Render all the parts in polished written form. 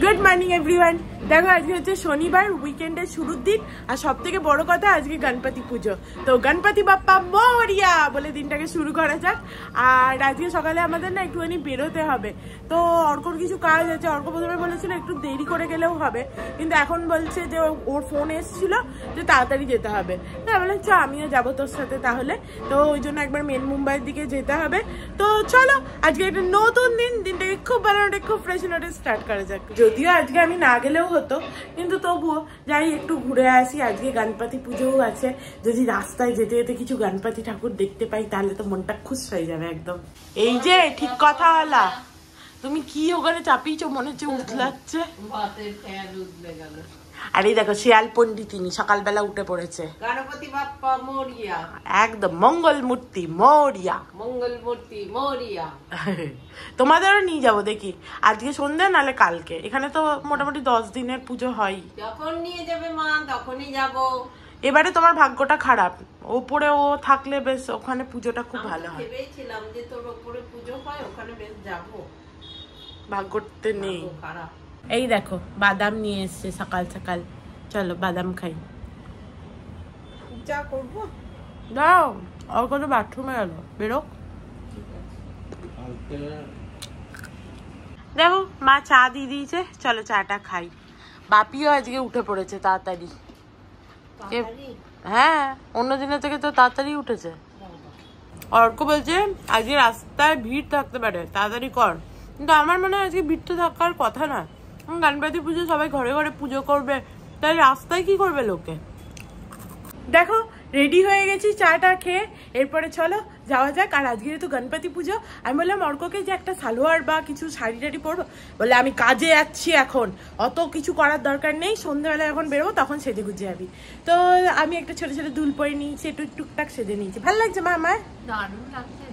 Good morning everyone. দেখো আজকে হচ্ছে শনিবার, উইকেন্ডের শুরুর দিন, আর সব থেকে বড় কথা আজকে গণপতি পুজো। তো গণপতি বাপ্পা মোরিয়া বলে দিনটাকে শুরু করা যাক। আর আজকে সকালে আমাদের না একটুখানি বেরোতে হবে, তো অর্কর কিছু কাজ আছে। অর্ক প্রথমে বলেছিল একটু দেরি করে গেলেও হবে, কিন্তু এখন বলছে যে ওর ফোন এসেছিল যে তাড়াতাড়ি যেতে হবে। না বলে চ আমিও যাবো তোর সাথে তাহলে। তো ওই জন্য একবার মেন মুম্বাইয়ের দিকে যেতে হবে। তো চলো আজকে একটা নতুন দিন, দিনটাকে খুব ভালো নোটে খুব ফ্রেশ নোটে স্টার্ট করা যাক। যদিও আজকে আমি না গেলেও হতো, কিন্তু তবুও যাই একটু ঘুরে আসি। আজকে গণপতি পুজোও আছে, যদি রাস্তায় যেতে যেতে কিছু গণপতি ঠাকুর দেখতে পাই তাহলে তো মনটা খুশ হয়ে যাবে একদম। এই যে ঠিক কথা হলা, তুমি কি ওখানে চাপিয়েছো মনে হচ্ছে উতলাচ্ছে। আর এই দেখো শিয়াল পন্ডিতিনী সকালবেলা উঠে পড়েছে। গণপতি বাপ্পা মোরিয়া, একদম মঙ্গল মূর্তি মোরিয়া, মঙ্গল মূর্তি মোরিয়া। তোমাদেরও নিয়ে যাবো দেখি আজকে সন্ধ্যে নালে কালকে। এখানে তো মোটামুটি 10 দিনের পুজো হয়। যখন নিয়ে যাবে মা তখনই যাব। এবারে তোমার ভাগ্যটা খারাপ, ওপরে ও থাকলে বেশ ওখানে পুজোটা খুব ভালো হয়। ভেবেছিলাম যে তোর ওপরে পুজো হয়, ওখানে বেশ যাবো, ভাগ্যতে নেই। খারাপ। এই দেখো বাদাম নিয়ে এসছে সকাল সকাল, চলো বাদাম খাই। যা করবো দাও, ওর কত বাথরুমে গেল, বেরো। দেখো মা চা দিয়ে দিয়েছে, চলো চাটা খাই। বাপিও আজকে উঠে পড়েছে তাড়াতাড়ি। হ্যাঁ, অন্য দিনের থেকে তো তাড়াতাড়ি উঠেছে। অর্ক বলছে আজকে রাস্তায় ভিড় থাকতে পারে, তাড়াতাড়ি কর। কিন্তু আমার মনে হয় আজকে ভিড় তো থাকার কথা না। গণপতি পুজো সবাই ঘরে ঘরে পুজো করবে, তাই রাস্তায় কি করবে লোকে। দেখো রেডি হয়ে গেছি চাটা খেয়ে, এরপরে চলো যাওয়া যাক। আর আজকে যেহেতু গণপতি পুজো, আমি বললাম অর্ককে যে একটা সালোয়ার বা কিছু শাড়ি টাড়ি পরবো। বলে আমি কাজে যাচ্ছি, এখন অত কিছু করার দরকার নেই, সন্ধ্যাবেলা যখন বেরোবো তখন সেজে গুজে যাবি। তো আমি একটা ছোট ছোট দুল পরে নিয়েছি, একটু টুকটাক সেজে নিয়েছি। ভালো লাগছে মা আমার? দারুণ লাগছে।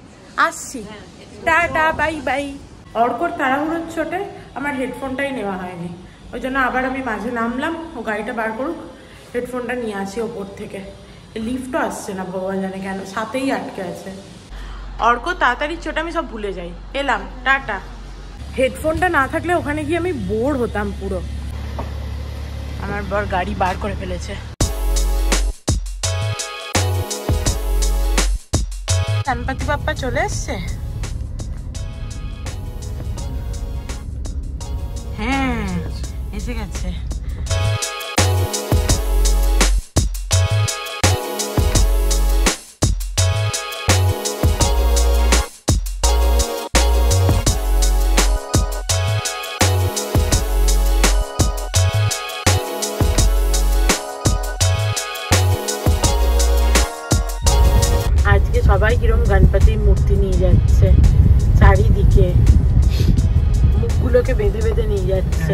আসছি, টাটা বাই বাই। অর্কর তাড়াহুড়োর ছোটে আমার হেডফোনটাই নেওয়া হয়নি, ওই জন্য আবার আমি মাঝে নামলাম, ও গাড়িটা বার করুক, হেডফোনটা নিয়ে আসি ওপর থেকে। লিফটও আসছে না, ভগবান জানে কেন, সাথেই আটকে আছে। অর্ক তাড়াতাড়ি ছোট, আমি সব ভুলে যাই। এলাম, টাটা। হেডফোনটা না থাকলে ওখানে গিয়ে আমি বোর হতাম পুরো। আমার বর গাড়ি বার করে ফেলেছে। গণপতি বাপ্পা চলে এসছে। হ্যাঁ এসে গেছে। আজকে সবাই কিরকম গণপতির মূর্তি নিয়ে যাচ্ছে, চারিদিকে মুখগুলোকে বেঁধে বেঁধে নিয়ে যাচ্ছে।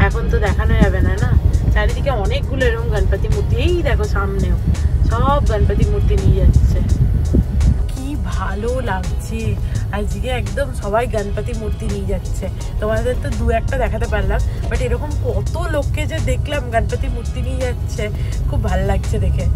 এখন তো দেখানো যাবে না, না চারিদিকে অনেকগুলো এরকম গণপতি মূর্তি। এই দেখো সামনেও সব গণপতি মূর্তি নিয়ে যাচ্ছে, কি ভালো লাগছে আজকে। একদম সবাই গণপতি মূর্তি নিয়ে যাচ্ছে। তোমাদের তো দু একটা দেখাতে পারলাম, বাট এরকম কত লোককে যে দেখলাম গণপতি মূর্তি নিয়ে যাচ্ছে, খুব ভালো লাগছে দেখে।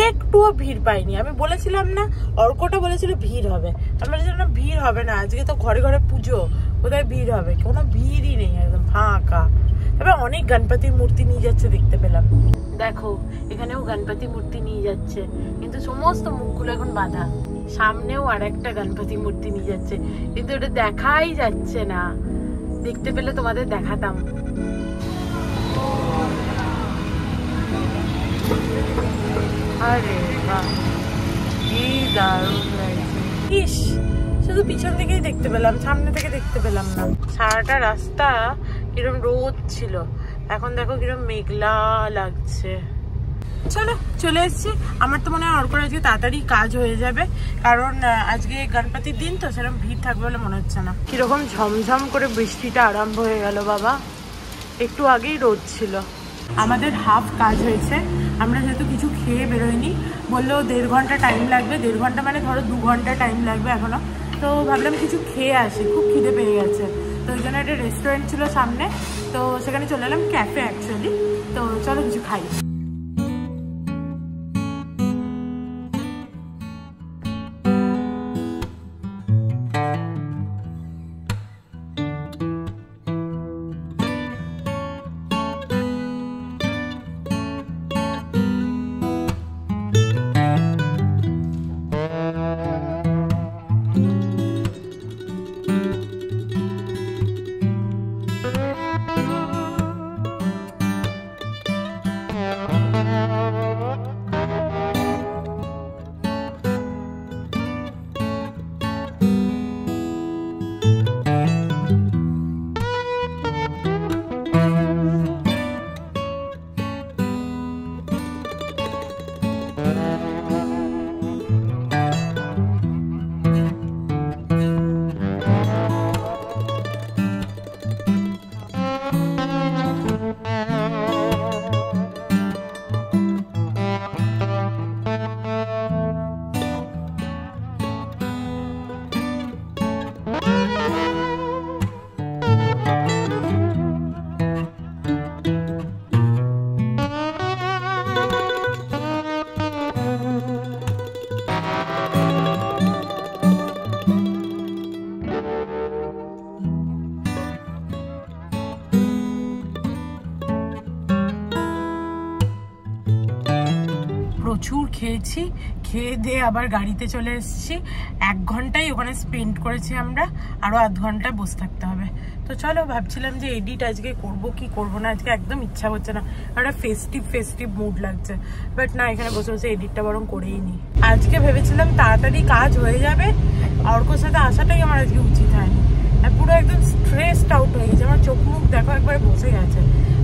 একটুও ভিড় পাইনি। আমি বলেছিলাম না, অর্কটা বলেছিল ভিড় হবে, আমি বলেছিলাম না ভিড় হবে না, আজকে তো ঘরে ঘরে পুজো, কোথায় ভিড় হবে, কোনো ভিড়ই নেই, একদম ফাঁকা। তবে অনেক গণপতির মূর্তি নিয়ে যাচ্ছে দেখতে পেলাম। দেখো এখানেও গণপতি মূর্তি নিয়ে যাচ্ছে, কিন্তু সমস্ত মুখগুলো এখন বাঁধা। সামনেও আর একটা গণপতি মূর্তি নিয়ে যাচ্ছে, কিন্তু ওটা দেখাই যাচ্ছে না, দেখতে পেলে তোমাদের দেখাতাম। আরে বাহ, কি দারুণ লাগছে। ইস, শুধু পিছন থেকেই দেখতে পেলাম, সামনে থেকে দেখতে পেলাম না। সারাটা রাস্তা কিরম রোদ ছিল, এখন দেখো কিরম মেঘলা লাগছে। চলো চলে এসেছি। আমার তো মনে হয় অর্কর আজকে তাড়াতাড়ি কাজ হয়ে যাবে, কারণ আজকে গণপতির দিন তো সেরকম ভিড় থাকবে বলে মনে হচ্ছে না। কিরকম ঝমঝম করে বৃষ্টিটা আরম্ভ হয়ে গেল বাবা, একটু আগেই রোদ ছিল। আমাদের হাফ কাজ হয়েছে, আমরা যেহেতু কিছু খেয়ে বেরোয়নি, বললো 1.5 ঘন্টা টাইম লাগবে। 1.5 ঘন্টা মানে ধরো 2 ঘন্টা টাইম লাগবে এখনো। তো ভাবলাম কিছু খেয়ে আসি, খুব খিদে পেয়ে গেছে। তো ওই জন্য একটা রেস্টুরেন্ট ছিল সামনে, তো সেখানে চলে এলাম, ক্যাফে অ্যাকচুয়ালি। তো চলো কিছু খাই। প্রচুর খেয়েছি, খেয়ে দিয়ে আবার গাড়িতে চলে এসেছি। 1 ঘন্টাই ওখানে স্পেন্ড করেছি আমরা, আরো আধ ঘন্টা বসে থাকতে হবে। তো চলো, ভাবছিলাম যে এডিট আজকে করব কি করব না, আজকে একদম ইচ্ছা হচ্ছে না, একটা ফেস্টিভ মুড লাগছে। বাট না, এখানে বসে বসে এডিটটা বরং করেই নি। আজকে ভেবেছিলাম তাড়াতাড়ি কাজ হয়ে যাবে, অর্কর সাথে আসাটাই আমার আজকে উচিত হয়নি। আর পুরো একদম স্ট্রেসড আউট হয়ে গেছে, আমার চোখ মুখ দেখো একবারে বসে গেছে,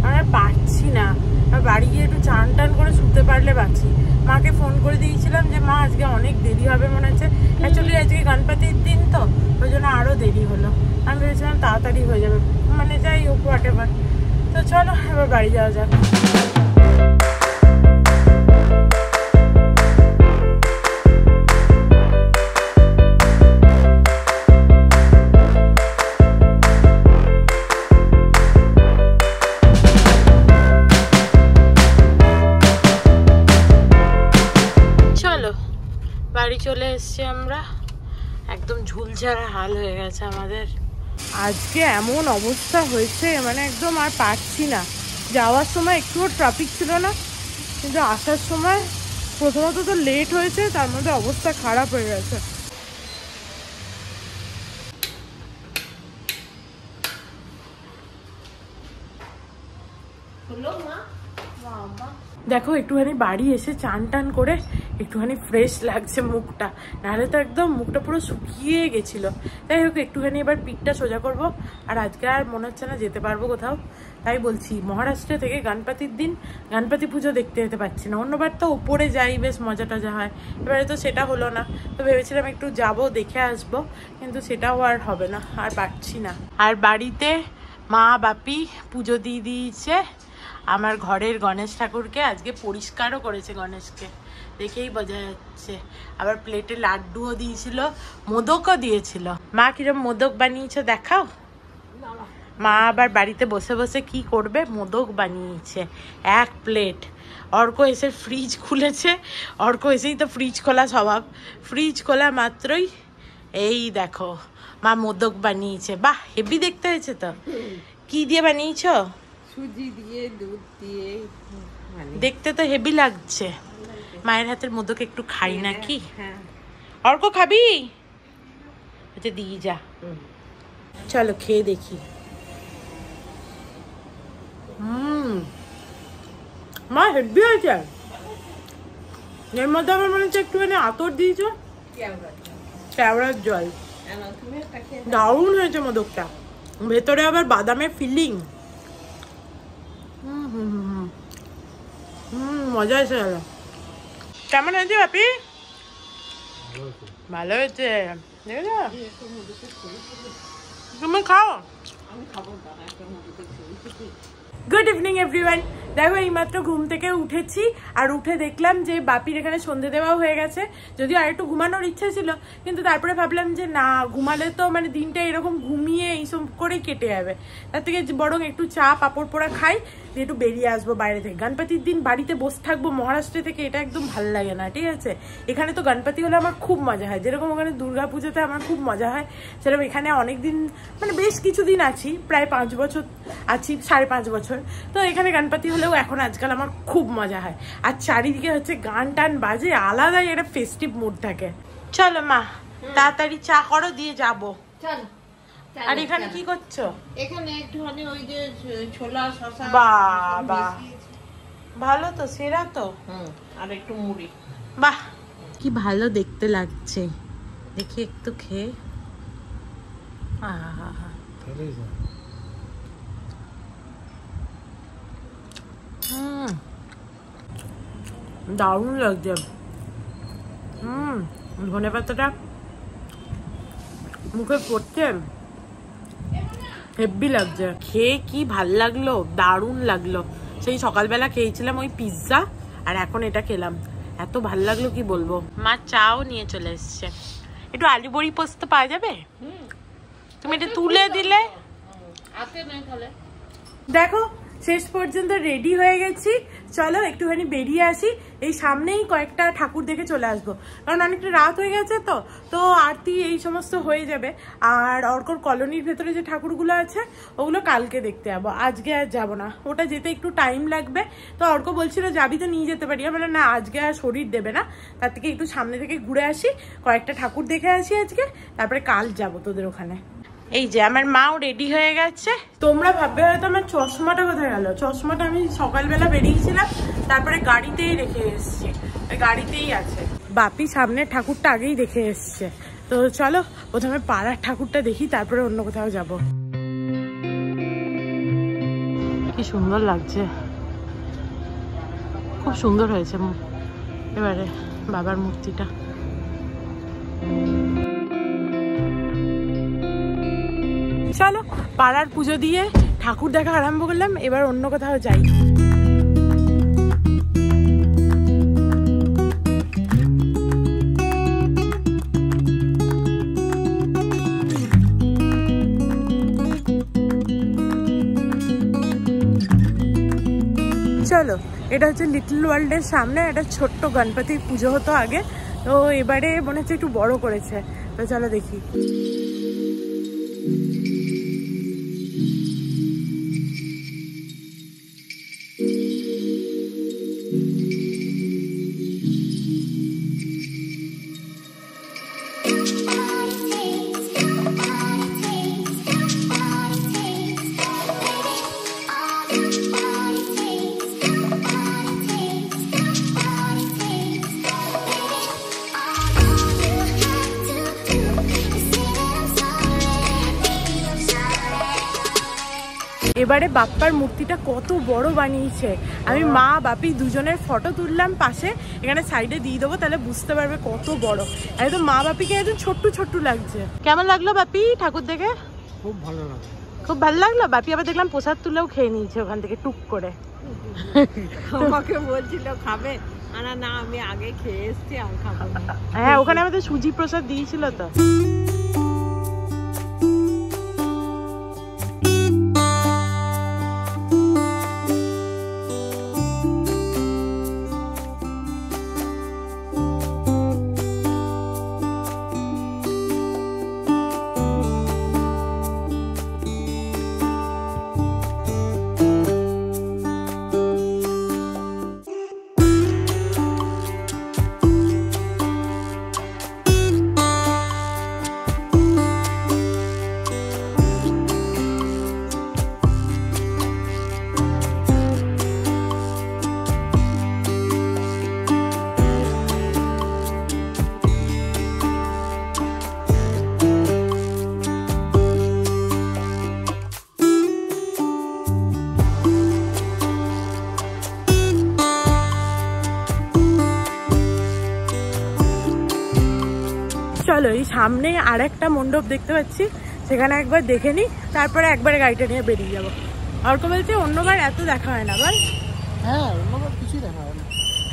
আমার পারছি না। আর বাড়ি গিয়ে একটু চান টান করে শুতে পারলে বাঁচি। মাকে ফোন করে দিয়েছিলাম যে মা আজকে অনেক দেরি হবে মনে হচ্ছে, অ্যাকচুয়ালি আজকে গণপতির দিন তো ওই জন্য আরও দেরি হলো। আমি ভেবেছিলাম তাড়াতাড়ি হয়ে যাবে, মানে যাই হোক হোয়াট এভার। তো চলো এবার বাড়ি যাওয়া যাক। বাড়ি চলে এসছি আমরা, একদম ঝুলঝাড়া হাল হয়ে গেছে আমাদের। আজকে এমন অবস্থা হয়েছে, মানে একদম আর পারছি না। যাওয়ার সময় একটুও ট্রাফিক ছিল না, কিন্তু আসার সময় প্রথমত তো লেট হয়েছে, তার মধ্যে অবস্থা খারাপ হয়ে গেছে। দেখো একটুখানি বাড়ি এসে চান টান করে একটুখানি ফ্রেশ লাগছে মুখটা, নাহলে তো একদম মুখটা পুরো শুকিয়ে গেছিল। যাই হোক একটুখানি এবার পিঠটা সোজা করব। আর আজকে আর মনে হচ্ছে না যেতে পারবো কোথাও, তাই বলছি মহারাষ্ট্র থেকে গণপতির দিন গণপতি পুজো দেখতে যেতে পারছি না। অন্যবার তো ওপরে যাই, বেশ মজা টজা হয়, এবারে তো সেটা হলো না। তো ভেবেছিলাম একটু যাব, দেখে আসবো, কিন্তু সেটাও আর হবে না, আর পারছি না। আর বাড়িতে মা বাপি পুজো দিয়ে দিয়েছে আমার ঘরের গণেশ ঠাকুরকে, আজকে পরিষ্কারও করেছে গণেশকে, দেখেই বোঝা যাচ্ছে। আবার প্লেটে লাড্ডুও দিয়েছিল, মোদকও দিয়েছিল। মা কিরম মোদক বানিয়েছে দেখাও। মা আবার বাড়িতে বসে বসে কি করবে, মোদক বানিয়েছে 1 প্লেট। অর্ক এসে ফ্রিজ খুলেছে, অর্ক এসেই তো ফ্রিজ খোলা স্বভাব, ফ্রিজ খোলা মাত্রই এই দেখো মা মোদক বানিয়েছে। বাহ, হেভি দেখতে হয়েছে তো। কি দিয়ে বানিয়েছো? সুজি দিয়ে, দুধ দিয়ে, দেখতে তো হেভি লাগছে। মায়ের হাতের মোদক একটু খাই নাকি? অর্ক খাবি? আচ্ছা দিয়ে যা, চলো খেয়ে দেখি। মা হেভি হয়েছে। এর মধ্যে আমার মনে হচ্ছে একটুখানি আতর দিয়েছ, কেওড়ার জল। দারুণ হয়েছে মোদকটা, ভেতরে আবার বাদামের ফিলিং। মজা এসে গেল। কেমন হয়েছে বাপি? ভালো হয়েছে। তুমি খাও। Good evening everyone. দেখো এইমাত্র ঘুম থেকে উঠেছি আর উঠে দেখলাম যে বাপির এখানে সন্ধে দেওয়াও হয়ে গেছে। যদিও আর একটু ঘুমানোর ইচ্ছা ছিল, কিন্তু তারপরে ভাবলাম যে না, ঘুমালে তো মানে দিনটা এরকম ঘুমিয়ে এইসব করেই কেটে যাবে, তার থেকে বরং একটু চা পাঁপড় পোড়া খাই, দিয়ে একটু বেরিয়ে আসবো বাইরে থেকে। গণপতির দিন বাড়িতে বসে থাকবো মহারাষ্ট্র থেকে, এটা একদম ভালো লাগে না, ঠিক আছে? এখানে তো গণপতি হলে আমার খুব মজা হয়, যেরকম ওখানে দুর্গা পুজোতে আমার খুব মজা হয়, সেরকম এখানে অনেকদিন মানে বেশ কিছুদিন আছি, প্রায় 5 বছর আছি, 5.5 বছর। তো এখানে গণপতি হলেও এখন আজকাল আমার খুব মজা হয়। আর চারিদিকে হচ্ছে গান টান বাজে, আলাদাই একটা ফেস্টিভ মুড থাকে। চলো মা, তাড়াতাড়ি চা করো, দিয়ে যাবো। চল। আর এখানে কি করছো? এখানে একটুখানি ওই যে ছোলা শসা। বাবা, ভালো তো, সেরা তো। আর একটু মুড়ি। বাহ, কি ভালো দেখতে লাগছে, দেখি একটু খেয়ে। দারুণ লাগছে। ধনে পাতাটা মুখে পড়ছে, হেব্বি লাগছে। খেয়ে কি ভাল লাগলো, দারুণ লাগলো। সেই সকালবেলা খেয়েছিলাম ওই পিৎজা, আর এখন এটা খেলাম, এত ভাল লাগলো কি বলবো। মা চাও নিয়ে চলে এসছে। একটু আলু বড়ি পোস্ত পাওয়া যাবে? তুমি এটা তুলে দিলে। দেখো শেষ পর্যন্ত রেডি হয়ে গেছি, চলো একটুখানি বেরিয়ে আসি। এই সামনেই কয়েকটা ঠাকুর দেখে চলে আসবো, কারণ অনেকটা রাত হয়ে গেছে তো তো আরতি এই সমস্ত হয়ে যাবে। আর অর্কর কলোনির ভেতরে যে ঠাকুরগুলো আছে ওগুলো কালকে দেখতে যাবো, আজকে আর যাবো না, ওটা যেতে একটু টাইম লাগবে। তো অর্ক বলছিল যাবি তো নিয়ে যেতে পারি, মানে না আজকে আর শরীর দেবে না, তার থেকে একটু সামনে থেকে ঘুরে আসি, কয়েকটা ঠাকুর দেখে আসি আজকে, তারপরে কাল যাবো তোদের ওখানে। এই যে আমার মাও রেডি হয়ে গেছে। তোমরা ভাববে হয়তো আমার চশমাটা কোথায় গেল। চশমাটা আমি সকালবেলা বেরিয়েছিলাম, তারপরে গাড়িতেই রেখে এসছি, গাড়িতেই আছে। বাপি সামনের ঠাকুরটা আগেই দেখে এসছে। তো চলো প্রথমে পাড়ার ঠাকুরটা দেখি, তারপরে অন্য কোথাও যাব। কি সুন্দর লাগছে, খুব সুন্দর হয়েছে এবারে বাবার মূর্তিটা। চলো পাড়ার পুজো দিয়ে ঠাকুর দেখা আরম্ভ করলাম, এবার অন্য কোথাও যাই। চলো, এটা হচ্ছে লিটল ওয়ার্ল্ডের সামনে একটা ছোট্ট গণপতির পুজো হতো আগে, তো এবারে মনে হচ্ছে একটু বড় করেছে, তো চলো দেখি। এবারে বাপ্পার মূর্তিটা কত বড় বানিয়েছে। আমি মা বাপি দুজনের ফটো তুললাম পাশে, এখানে সাইডে দিয়ে দেবো, তাহলে বুঝতে পারবে কত বড়। একদম মা বাপিকে একদম ছোট্ট ছোট্ট লাগছে। কেমন লাগলো বাপি ঠাকুর দেখে? খুব ভালো লাগলো, খুব ভালো লাগলো। বাপি আবার দেখলাম প্রসাদ তুলেও খেয়ে নিয়েছে ওখান থেকে টুক করে। আমাকে বলছিল খাবে, না আমি আগে খেয়ে এসছি, আর খাবো না। হ্যাঁ, ওখানে আমাদের সুজি প্রসাদ দিয়েছিল তো। সামনে আর একটা মণ্ডপ দেখতে পাচ্ছি, সেখানে একবার দেখে নিই, তারপরে একবারে গাড়িটা নিয়ে বেরিয়ে যাবো। অর্ক বলছে অন্যবার এত দেখা হয় না বল? হ্যাঁ, অন্যবার কিছুই দেখা হয় না,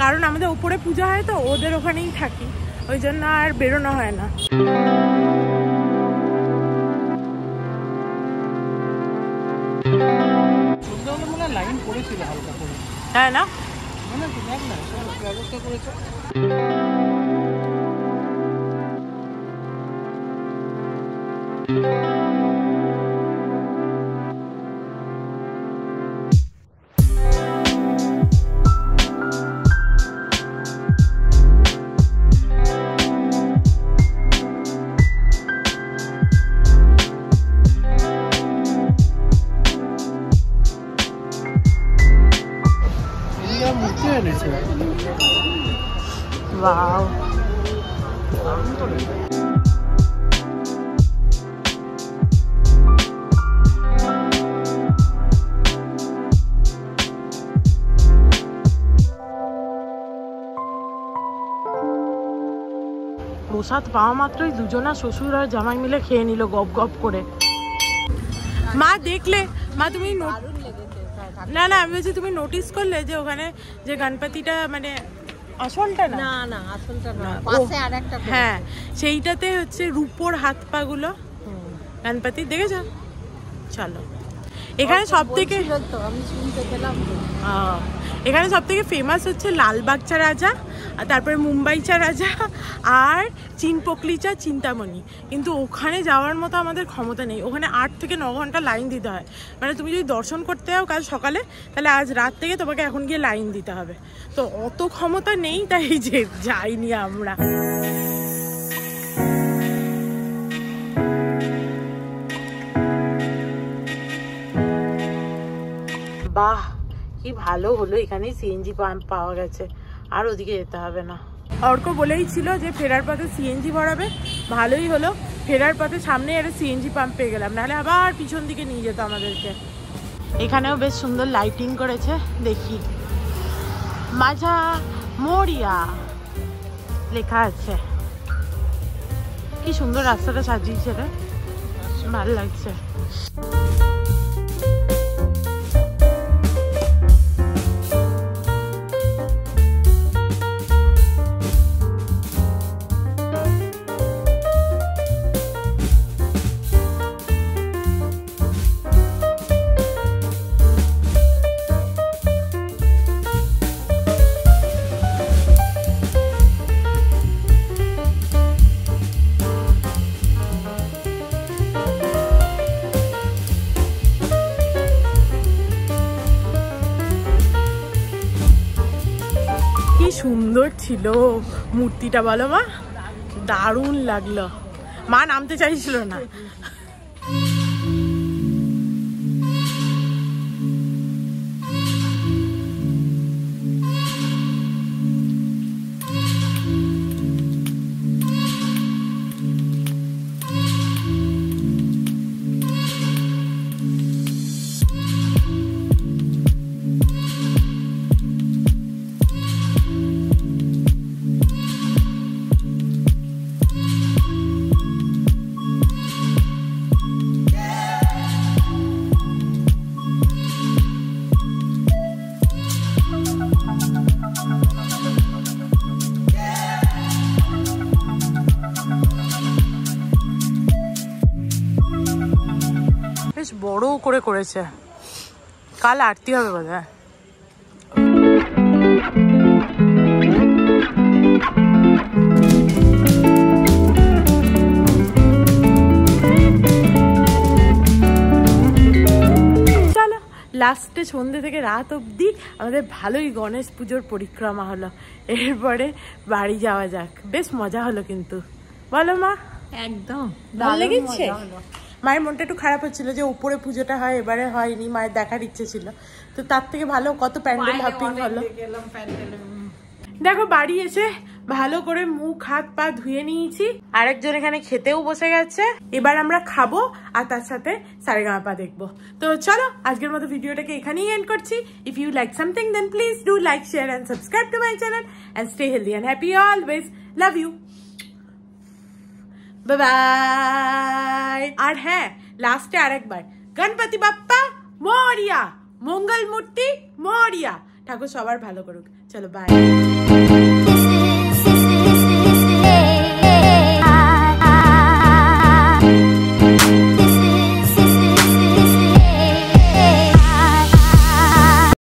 কারণ আমাদের উপরে পূজা হয় তো, ওদের ওখানেই থাকি, ওই জন্য আর বেরোনো হয় না। সন্ধ্যাবেলা মনে হয় লাইন পড়েছিল হালকা করে, তাই না? মনে হয় দেখ না সব ব্যবস্থা করেছে। Wow. প্রসাদ পাওয়া মাত্রই দুজনা শ্বশুর আর জামাই মিলে খেয়ে নিল গপ গপ করে। মা দেখলে, মা তুমি না না আমি বলছি তুমি নোটিস করলে যে ওখানে যে গণপতিটা মানে আসলটা না? না না আসলটা না, পাশে আরেকটা। হ্যাঁ, সেইটাতে হচ্ছে রূপোর হাত পা গুলো গণপতি দেখেছো? চলো, এখানে সব থেকে আমি শুনতে পেলাম, এখানে সব থেকে ফেমাস হচ্ছে লালবাগ চা রাজা, আর তারপরে মুম্বাই চা রাজা, আর চিনপোকলি চা চিন্তামণি। কিন্তু ওখানে যাওয়ার মতো আমাদের ক্ষমতা নেই, ওখানে 8 থেকে 9 ঘন্টা লাইন দিতে হয়। মানে তুমি যদি দর্শন করতে যাও কাল সকালে, তাহলে আজ রাত থেকে তোমাকে এখন গিয়ে লাইন দিতে হবে। তো অত ক্ষমতা নেই, তাই যে যাইনি আমরা। বাহ, কি ভালো হলো এখানে সিএনজি পাম্প পাওয়া গেছে, আর ওদিকে যেতে হবে না। অর্ক বলেই ছিল যে ফেরার পথে সিএনজি ভরাবে, ভালোই হলো, ফেরার পথে সামনে একটা সিএনজি পাম্প পেয়ে গেলাম, নাহলে আবার পিছন দিকে নিয়ে যেত আমাদেরকে। এখানেও বেশ সুন্দর লাইটিং করেছে, দেখি মাঝা মরিয়া লেখা আছে। কি সুন্দর রাস্তাটা সাজিয়েছে রে, ভালো লাগছে। সুন্দর ছিল মূর্তিটা, বলো মা? দারুণ লাগলো। মা নামতে চাইছিল না। বড় করে করেছে, কাল আরতি হবে বোধহয়। চলো, লাস্টে সন্ধ্যে থেকে রাত অবধি আমাদের ভালোই গণেশ পুজোর পরিক্রমা হলো। এরপরে বাড়ি যাওয়া যাক। বেশ মজা হলো কিন্তু, বলো মা? একদম ভালো লেগেছে। মায়ের মনটা একটু খারাপ হচ্ছিল যে উপরে পুজোটা হয়, এবারে হয়নি, মায়ের দেখার ইচ্ছে ছিল। তো তার থেকে ভালো কত প্যান্ডেল হপিং হলো। দেখো বাড়ি এসে ভালো করে মুখ হাত পা ধুয়ে নিয়েছি, আরেকজন এখানে খেতেও বসে গেছে। এবার আমরা খাবো আর তার সাথে সারেগামাপা দেখবো। তো চলো আজকের মতো ভিডিওটাকে এখানেই এন্ড করছি। If you like something then please do like, share and subscribe to my channel and stay healthy and happy always. Love you. Bye bye. আর হ্যাঁ, লাস্টে আরেকবার গণপতি বাপ্পা মোরিয়া, মঙ্গল মূর্তি মোরিয়া। ঠাকুর সবার ভালো করুক। চলো বাই।